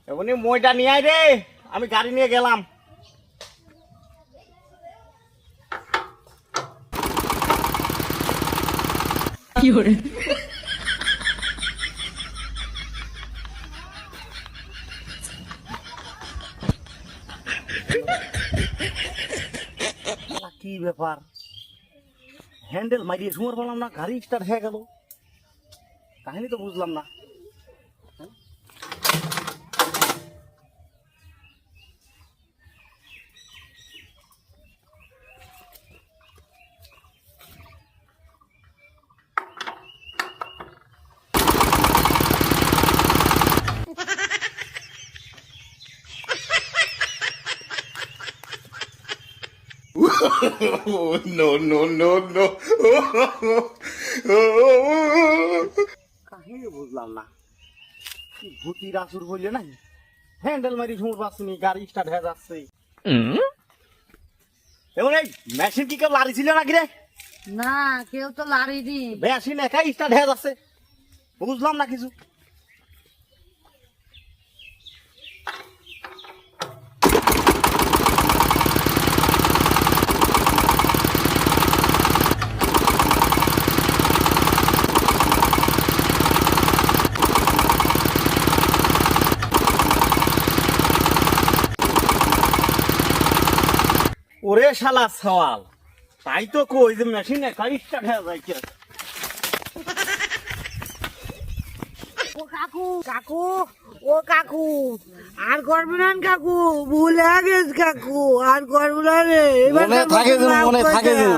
এমনি মইটা নিয়ে আয় রে, আমি গাড়ি নিয়ে গেলাম। কি হরে কি ব্যাপার, হ্যান্ডেল মারিয়ে শুয়ার বললাম না, গাড়ি স্টার্ট হয়ে গেল। কাহিনী তো বুঝলাম না। No, no, no, no. কাহিনী বুঝলাম না, কি ভূতির আসুর বললে নাই, হ্যান্ডেল মারি শুয়ার পাচ্ছি, গাড়ি স্টার্ট হয়ে যাচ্ছে। এমন এই মেশিন কি কেউ লারি ছিল নাকি রে? না কেউ তো লারিনি। মেশিন একাই স্টার্ট হয়ে যাচ্ছে, বুঝলাম না কিছু। ওরে শালা সওয়াল, তাই তো কই যে মেশিন একাই স্টার্ট হয়ে যায়। ও কাকু কাকু, ও কাকু আর করবে না কাকু, ভুলে গেছ কাকু, আর করবো না রে। এবার মনে থাকে যেন, মনে থাকে যেন।